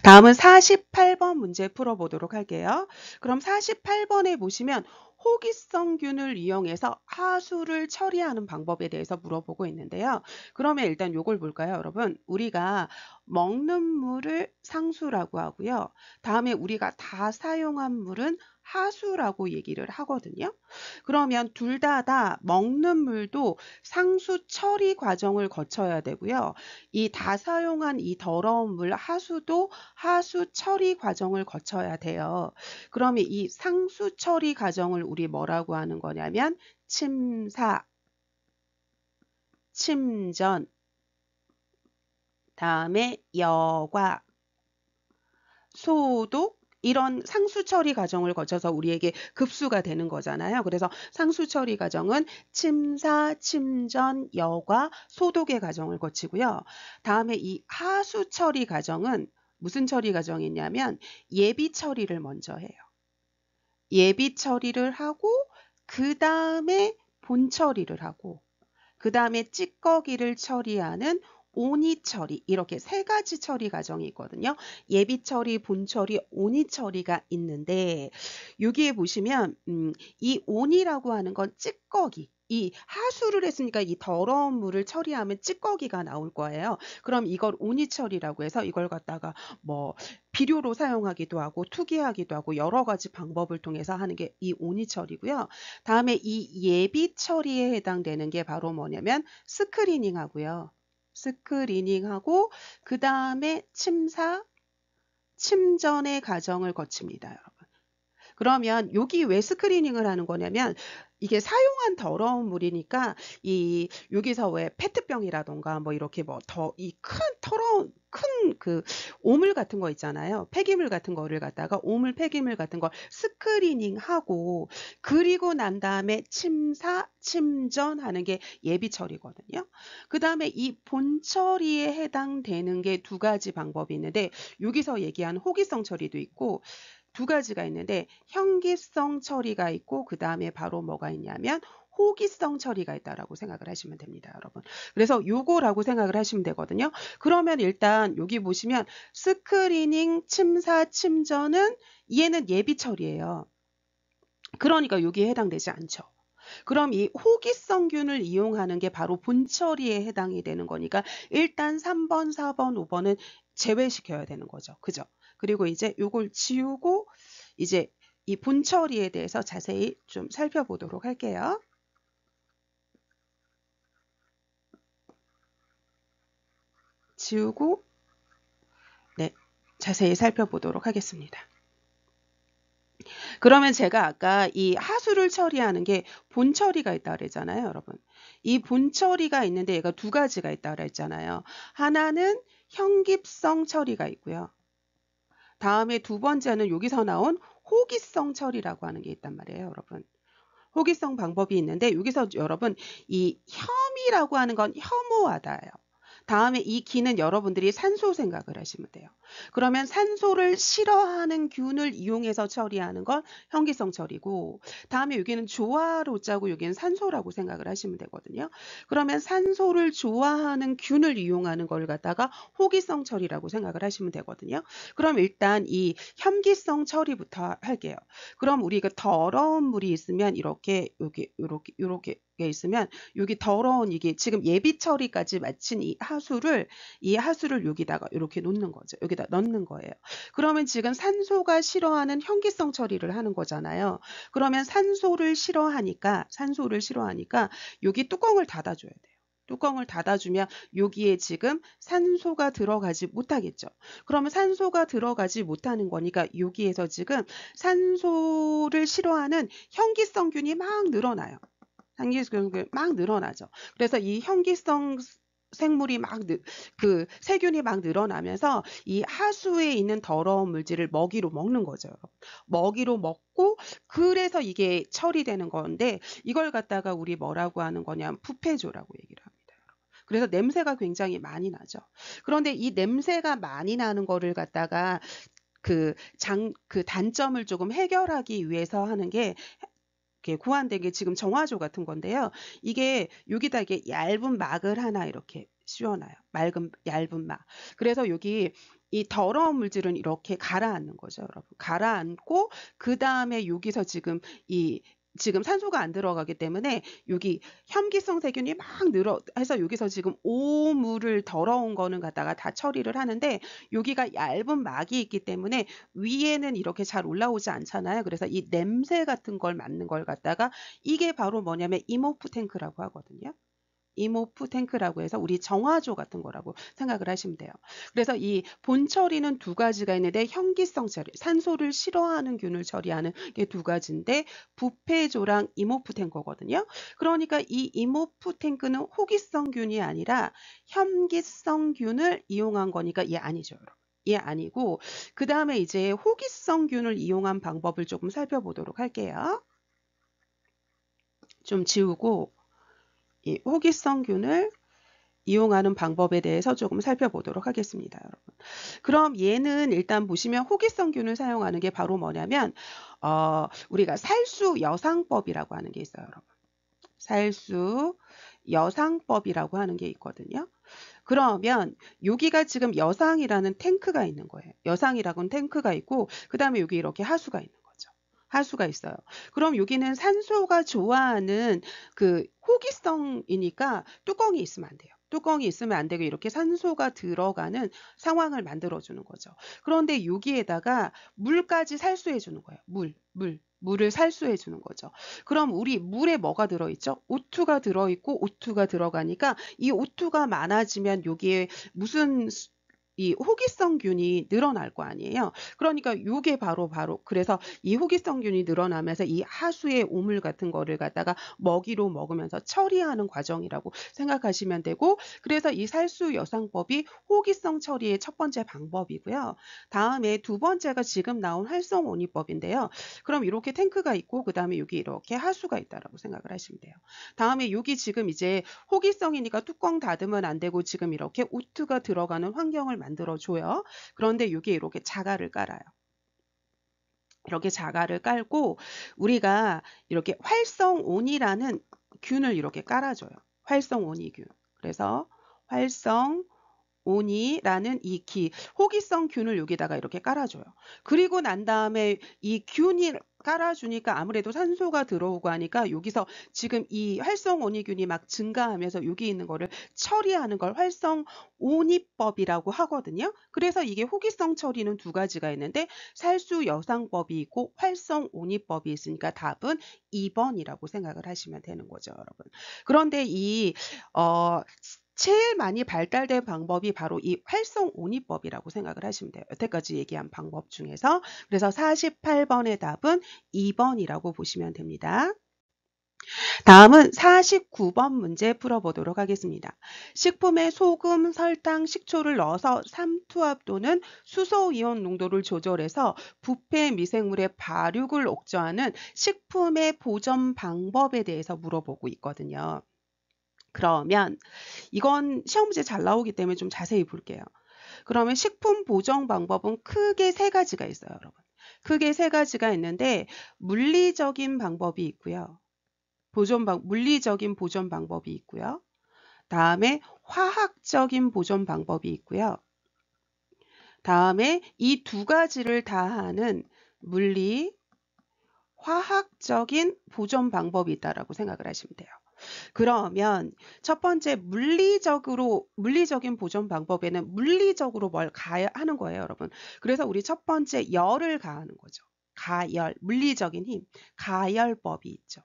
다음은 48번 문제 풀어보도록 할게요. 그럼 48번에 보시면 호기성균을 이용해서 하수를 처리하는 방법에 대해서 물어보고 있는데요. 그러면 일단 요걸 볼까요, 여러분? 우리가 먹는 물을 상수라고 하고요. 다음에 우리가 다 사용한 물은 하수라고 얘기를 하거든요. 그러면 둘 다 먹는 물도 상수 처리 과정을 거쳐야 되고요. 이 다 사용한 이 더러운 물 하수도 하수 처리 과정을 거쳐야 돼요. 그러면 이 상수 처리 과정을 우리 뭐라고 하는 거냐면 침사, 침전, 다음에 여과, 소독 이런 상수 처리 과정을 거쳐서 우리에게 급수가 되는 거잖아요. 그래서 상수 처리 과정은 침사, 침전, 여과, 소독의 과정을 거치고요. 다음에 이 하수 처리 과정은 무슨 처리 과정이 있냐면 예비 처리를 먼저 해요. 예비 처리를 하고 그 다음에 본 처리를 하고 그 다음에 찌꺼기를 처리하는 온이 처리 이렇게 세 가지 처리 과정이 있거든요. 예비 처리, 본 처리, 온이 처리가 있는데 여기에 보시면 이 온이라고 하는 건 찌꺼기 이 하수를 했으니까 이 더러운 물을 처리하면 찌꺼기가 나올 거예요. 그럼 이걸 온이 처리라고 해서 이걸 갖다가 뭐 비료로 사용하기도 하고 투기하기도 하고 여러 가지 방법을 통해서 하는 게 이 온이 처리고요. 다음에 이 예비 처리에 해당되는 게 바로 뭐냐면 스크리닝 하고요. 스크리닝하고 그 다음에 침사, 침전의 과정을 거칩니다, 여러분. 그러면 여기 왜 스크리닝을 하는 거냐면 이게 사용한 더러운 물이니까 이 여기서 왜 페트병이라던가 뭐 이렇게 뭐 더 이 큰 더러운 큰 그 오물 같은 거 있잖아요. 폐기물 같은 거를 갖다가 오물 폐기물 같은 걸 스크리닝하고 그리고 난 다음에 침사, 침전하는 게 예비 처리거든요. 그 다음에 이 본 처리에 해당되는 게 두 가지 방법이 있는데 여기서 얘기한 호기성 처리도 있고 두 가지가 있는데 현기성 처리가 있고 그 다음에 바로 뭐가 있냐면 호기성 처리가 있다라고 생각을 하시면 됩니다, 여러분. 그래서 요거라고 생각을 하시면 되거든요. 그러면 일단 여기 보시면 스크리닝, 침사, 침전은 얘는 예비 처리예요. 그러니까 여기에 해당되지 않죠. 그럼 이 호기성균을 이용하는 게 바로 본 처리에 해당이 되는 거니까 일단 3번, 4번, 5번은 제외시켜야 되는 거죠. 그죠? 그리고 이제 요걸 지우고 이제 이 본 처리에 대해서 자세히 좀 살펴보도록 할게요. 지우고 네, 자세히 살펴보도록 하겠습니다. 그러면 제가 아까 이 하수를 처리하는 게 본 처리가 있다고 그랬잖아요, 여러분. 이 본 처리가 있는데 얘가 두 가지가 있다고 그랬잖아요. 하나는 현깁성 처리가 있고요. 다음에 두 번째는 여기서 나온 호기성 처리라고 하는 게 있단 말이에요, 여러분. 호기성 방법이 있는데 여기서 여러분 이 혐의라고 하는 건 혐오하다예요. 다음에 이 기는 여러분들이 산소 생각을 하시면 돼요. 그러면 산소를 싫어하는 균을 이용해서 처리하는 건 현기성 처리고, 다음에 여기는 조화로 짜고 여기는 산소라고 생각을 하시면 되거든요. 그러면 산소를 좋아하는 균을 이용하는 걸 갖다가 호기성 처리라고 생각을 하시면 되거든요. 그럼 일단 이 현기성 처리부터 할게요. 그럼 우리가 더러운 물이 있으면 이렇게 이렇게 있으면 여기 더러운 이게 지금 예비 처리까지 마친 이 하수를 여기다가 이렇게 놓는 거죠. 여기다 넣는 거예요. 그러면 지금 산소가 싫어하는 현기성 처리를 하는 거잖아요. 그러면 산소를 싫어하니까 여기 뚜껑을 닫아줘야 돼요. 뚜껑을 닫아주면 여기에 지금 산소가 들어가지 못하겠죠. 그러면 산소가 들어가지 못하는 거니까 여기에서 지금 산소를 싫어하는 현기성균이 막 늘어나요. 현기성균이 막 늘어나죠. 그래서 이 현기성 생물이 세균이 막 늘어나면서 이 하수에 있는 더러운 물질을 먹이로 먹는 거죠. 먹이로 먹고 그래서 이게 처리되는 건데 이걸 갖다가 우리 뭐라고 하는 거냐면 부패조라고 얘기를 합니다. 그래서 냄새가 굉장히 많이 나죠. 그런데 이 냄새가 많이 나는 거를 갖다가 그 단점을 조금 해결하기 위해서 하는 게 고안된 게 지금 정화조 같은 건데요. 이게 여기다 이게 얇은 막을 하나 이렇게 씌워놔요. 얇은 막. 그래서 여기 이 더러운 물질은 이렇게 가라앉는 거죠, 여러분. 가라앉고 그 다음에 여기서 지금 산소가 안 들어가기 때문에 여기 현기성 세균이 막 해서 여기서 지금 오물을 더러운 거는 갖다가 다 처리를 하는데 여기가 얇은 막이 있기 때문에 위에는 이렇게 잘 올라오지 않잖아요. 그래서 이 냄새 같은 걸 맡는 걸 갖다가 이게 바로 뭐냐면 이모프 탱크라고 하거든요. 이모프 탱크라고 해서 우리 정화조 같은 거라고 생각을 하시면 돼요. 그래서 이 본처리는 두 가지가 있는데 현기성 처리, 산소를 싫어하는 균을 처리하는 게 두 가지인데 부패조랑 이모프 탱크거든요. 그러니까 이 이모프 탱크는 호기성 균이 아니라 현기성 균을 이용한 거니까 얘 아니죠, 여러분. 얘 아니고 그 다음에 이제 호기성 균을 이용한 방법을 조금 살펴보도록 할게요. 좀 지우고 이 호기성균을 이용하는 방법에 대해서 조금 살펴보도록 하겠습니다, 여러분. 그럼 얘는 일단 보시면 호기성균을 사용하는 게 바로 뭐냐면 우리가 살수 여상법이라고 하는 게 있어요, 여러분. 살수 여상법이라고 하는 게 있거든요. 그러면 여기가 지금 여상이라는 탱크가 있는 거예요. 여상이라는 탱크가 있고 그 다음에 여기 이렇게 하수가 있는 거죠. 하수가 있어요. 그럼 여기는 산소가 좋아하는 그 호기성이니까 뚜껑이 있으면 안 돼요. 뚜껑이 있으면 안 되고 이렇게 산소가 들어가는 상황을 만들어주는 거죠. 그런데 여기에다가 물까지 살수해 주는 거예요. 물을 살수해 주는 거죠. 그럼 우리 물에 뭐가 들어있죠? O2가 들어있고 O2가 들어가니까 이 O2가 많아지면 여기에 무슨 이 호기성균이 늘어날 거 아니에요. 그러니까 이게 바로 그래서 이 호기성균이 늘어나면서 이 하수의 오물 같은 거를 갖다가 먹이로 먹으면서 처리하는 과정이라고 생각하시면 되고 그래서 이 살수 여상법이 호기성 처리의 첫 번째 방법이고요. 다음에 두 번째가 지금 나온 활성온이법인데요. 그럼 이렇게 탱크가 있고 그 다음에 여기 이렇게 하수가 있다라고 생각을 하시면 돼요. 다음에 여기 지금 이제 호기성이니까 뚜껑 닫으면 안 되고 지금 이렇게 O2가 들어가는 환경을 만들어줘요. 그런데 여기에 이렇게 자갈을 깔아요. 이렇게 자갈을 깔고 우리가 이렇게 활성온이라는 균을 이렇게 깔아줘요. 활성온이균. 그래서 활성온이라는 이 호기성 균을 여기다가 이렇게 깔아줘요. 그리고 난 다음에 이 균이 깔아주니까 아무래도 산소가 들어오고 하니까 여기서 지금 이 활성온이균이 막 증가하면서 여기 있는 거를 처리하는 걸 활성온이법이라고 하거든요. 그래서 이게 호기성 처리는 두 가지가 있는데 살수 여상법이 있고 활성온이법이 있으니까 답은 2번이라고 생각을 하시면 되는 거죠, 여러분. 그런데 제일 많이 발달된 방법이 바로 이 활성온이법이라고 생각을 하시면 돼요. 여태까지 얘기한 방법 중에서. 그래서 48번의 답은 2번이라고 보시면 됩니다. 다음은 49번 문제 풀어보도록 하겠습니다. 식품에 소금, 설탕, 식초를 넣어서 삼투압 또는 수소이온 농도를 조절해서 부패 미생물의 발육을 억제하는 식품의 보존 방법에 대해서 물어보고 있거든요. 그러면 이건 시험 문제 잘 나오기 때문에 좀 자세히 볼게요. 그러면 식품 보정 방법은 크게 세 가지가 있어요, 여러분. 크게 세 가지가 있는데 물리적인 방법이 있고요. 물리적인 보존 방법이 있고요. 다음에 화학적인 보존 방법이 있고요. 다음에 이 두 가지를 다 하는 물리, 화학적인 보존 방법이 있다라고 생각을 하시면 돼요. 그러면 첫 번째 물리적인 보존 방법에는 물리적으로 뭘 가야 하는 거예요, 여러분. 그래서 우리 첫 번째 열을 가하는 거죠. 가열, 물리적인 힘, 가열법이 있죠.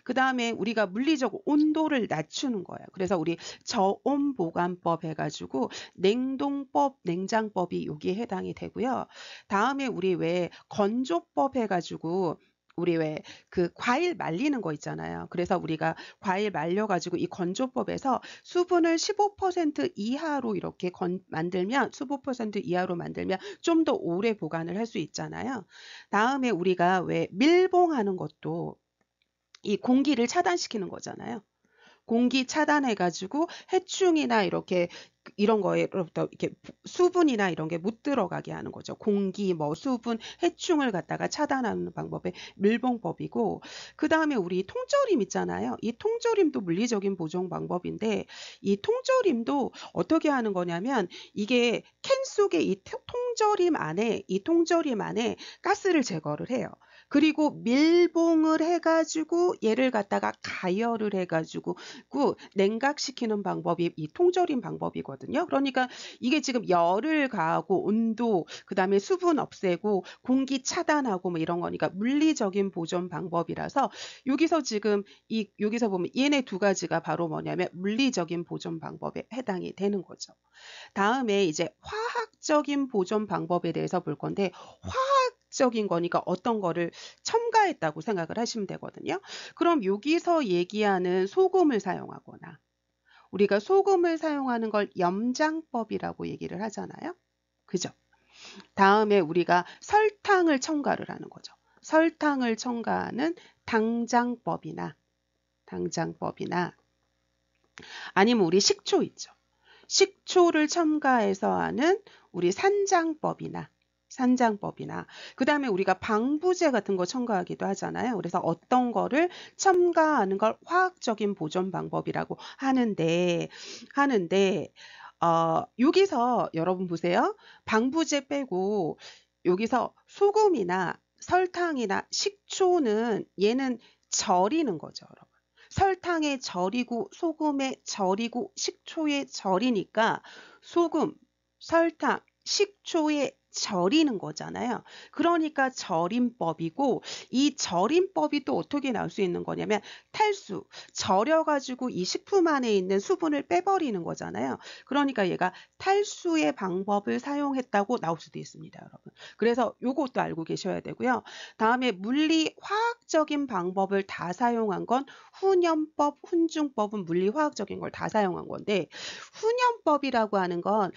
그 다음에 우리가 물리적 온도를 낮추는 거예요. 그래서 우리 저온 보관법 해가지고 냉동법, 냉장법이 여기에 해당이 되고요. 다음에 우리 왜 건조법 해가지고 우리 왜 그 과일 말리는 거 있잖아요. 그래서 우리가 과일 말려가지고 이 건조법에서 수분을 15% 이하로 이렇게 만들면 15% 이하로 만들면 좀 더 오래 보관을 할 수 있잖아요. 다음에 우리가 왜 밀봉하는 것도 이 공기를 차단시키는 거잖아요. 공기 차단해가지고 해충이나 이렇게 이런 거에로부터 이렇게 수분이나 이런 게 못 들어가게 하는 거죠. 공기, 뭐 수분, 해충을 갖다가 차단하는 방법의 밀봉법이고, 그 다음에 우리 통조림 있잖아요. 이 통조림도 물리적인 보존 방법인데, 이 통조림도 어떻게 하는 거냐면 이게 캔 속에 이 통조림 안에 가스를 제거를 해요. 그리고 밀봉을 해가지고 얘를 갖다가 가열을 해가지고 냉각시키는 방법이 이 통조림 방법이거든요. 그러니까 이게 지금 열을 가하고 온도, 그 다음에 수분 없애고 공기 차단하고 뭐 이런 거니까 물리적인 보존 방법이라서 여기서 보면 얘네 두 가지가 바로 뭐냐면 물리적인 보존 방법에 해당이 되는 거죠. 다음에 이제 화학적인 보존 방법에 대해서 볼 건데 화학적인 거니까 어떤 거를 첨가했다고 생각을 하시면 되거든요. 그럼 여기서 얘기하는 소금을 사용하거나 우리가 소금을 사용하는 걸 염장법이라고 얘기를 하잖아요. 그죠? 다음에 우리가 설탕을 첨가를 하는 거죠. 설탕을 첨가하는 당장법이나 아니면 우리 식초 있죠. 식초를 첨가해서 하는 우리 산장법이나 그 다음에 우리가 방부제 같은 거 첨가하기도 하잖아요. 그래서 어떤 거를 첨가하는 걸 화학적인 보존 방법이라고 하는데 여기서 여러분 보세요. 방부제 빼고 여기서 소금이나 설탕이나 식초는 얘는 절이는 거죠, 여러분. 설탕에 절이고 소금에 절이고 식초에 절이니까 소금, 설탕, 식초에 절이는 거잖아요. 그러니까 절임법이고 이 절임법이 또 어떻게 나올 수 있는 거냐면 탈수, 절여가지고 이 식품 안에 있는 수분을 빼버리는 거잖아요. 그러니까 얘가 탈수의 방법을 사용했다고 나올 수도 있습니다, 여러분. 그래서 요것도 알고 계셔야 되고요. 다음에 물리 화학적인 방법을 다 사용한 건 훈연법, 훈증법은 물리화학적인 걸 다 사용한 건데 훈연법이라고 하는 건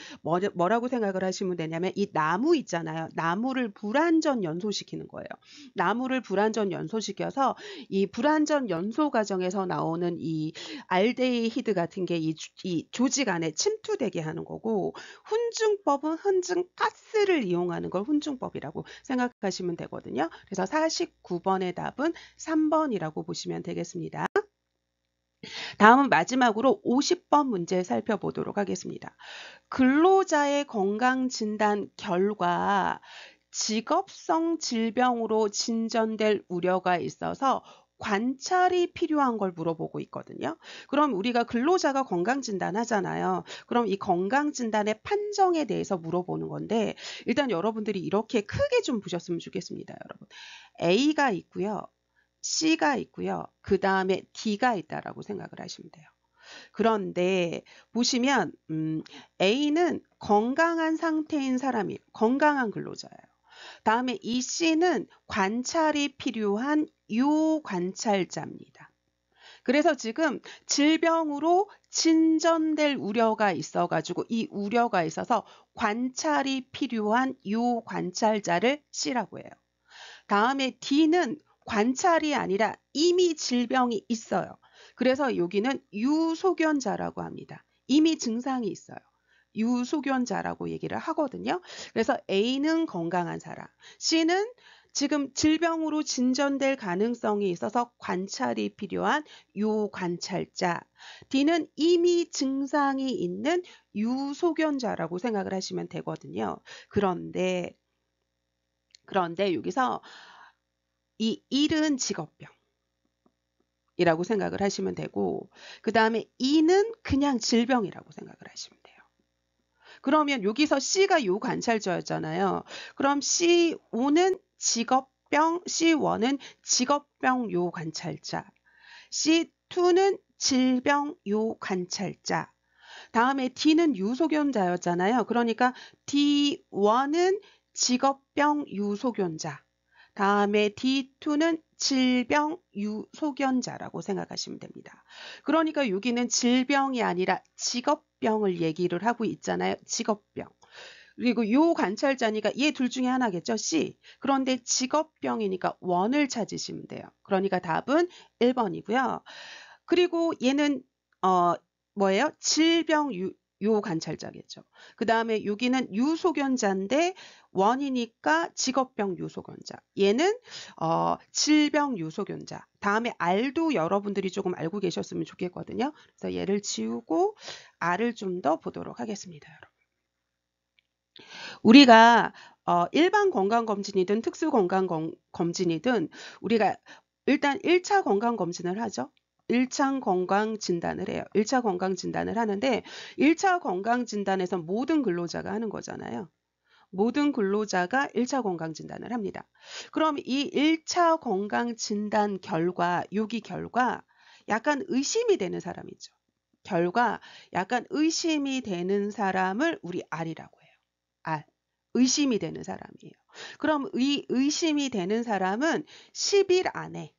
뭐라고 생각을 하시면 되냐면 이 나무 있잖아요. 나무를 불완전 연소시키는 거예요. 나무를 불완전 연소시켜서 이 불완전 연소 과정에서 나오는 이 알데히드 같은 게 이 조직 안에 침투되게 하는 거고 훈증법은 훈증 가스를 이용하는 걸 훈증법이라고 생각하시면 되거든요. 그래서 49번의 답은 3번이라고 보시면 되겠습니다. 다음은 마지막으로 50번 문제 살펴보도록 하겠습니다. 근로자의 건강진단 결과 직업성 질병으로 진전될 우려가 있어서 관찰이 필요한 걸 물어보고 있거든요. 그럼 우리가 근로자가 건강진단 하잖아요. 그럼 이 건강진단의 판정에 대해서 물어보는 건데 일단 여러분들이 이렇게 크게 좀 보셨으면 좋겠습니다. 여러분. A가 있고요. C가 있고요. 그 다음에 D가 있다라고 생각을 하시면 돼요. 그런데 보시면 A는 건강한 상태인 사람이 건강한 근로자예요. 다음에 이 C는 관찰이 필요한 유관찰자입니다. 그래서 지금 질병으로 진전될 우려가 있어가지고 이 우려가 있어서 관찰이 필요한 유관찰자를 C라고 해요. 다음에 D는 관찰이 아니라 이미 질병이 있어요. 그래서 여기는 유소견자라고 합니다. 이미 증상이 있어요. 유소견자라고 얘기를 하거든요. 그래서 A는 건강한 사람, C는 지금 질병으로 진전될 가능성이 있어서 관찰이 필요한 유관찰자, D는 이미 증상이 있는 유소견자라고 생각을 하시면 되거든요. 그런데 여기서 이 1은 직업병 이라고 생각을 하시면 되고, 그 다음에 2는 그냥 질병이라고 생각을 하시면 돼요. 그러면 여기서 C가 요 관찰자였잖아요. 그럼 C5는 직업병, C1은 직업병 요 관찰자, C2는 질병 요 관찰자, 다음에 D는 유소견자였잖아요. 그러니까 D1은 직업병 유소견자, 다음에 D2는 질병 유소견자라고 생각하시면 됩니다. 그러니까 여기는 질병이 아니라 직업병을 얘기를 하고 있잖아요. 직업병. 그리고 요 관찰자니까 얘 둘 중에 하나겠죠. C. 그런데 직업병이니까 원을 찾으시면 돼요. 그러니까 답은 1번이고요. 그리고 얘는 뭐예요? 질병 요 관찰자겠죠. 그 다음에 여기는 유소견자인데 원이니까 직업병 유소견자. 얘는 질병 유소견자. 다음에 R도 여러분들이 조금 알고 계셨으면 좋겠거든요. 그래서 얘를 지우고 R을 좀 더 보도록 하겠습니다, 여러분. 우리가 일반 건강검진이든 특수건강검진이든 우리가 일단 1차 건강검진을 하죠. 1차 건강진단을 해요. 1차 건강진단을 하는데 1차 건강진단에서 모든 근로자가 하는 거잖아요. 모든 근로자가 1차 건강진단을 합니다. 그럼 이 1차 건강진단 결과, 여기 결과 약간 의심이 되는 사람이죠. 결과 약간 의심이 되는 사람을 우리 R이라고 해요. R. 의심이 되는 사람이에요. 그럼 이 의심이 되는 사람은 10일 안에,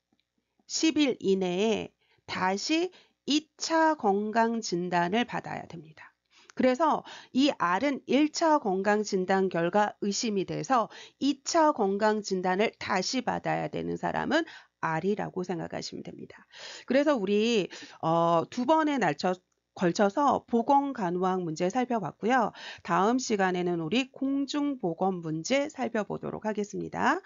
10일 이내에 다시 2차 건강진단을 받아야 됩니다. 그래서 이 R은 1차 건강진단 결과 의심이 돼서 2차 건강진단을 다시 받아야 되는 사람은 R이라고 생각하시면 됩니다. 그래서 우리 두 번에 걸쳐서 보건간호학 문제 살펴봤고요. 다음 시간에는 우리 공중보건 문제 살펴보도록 하겠습니다.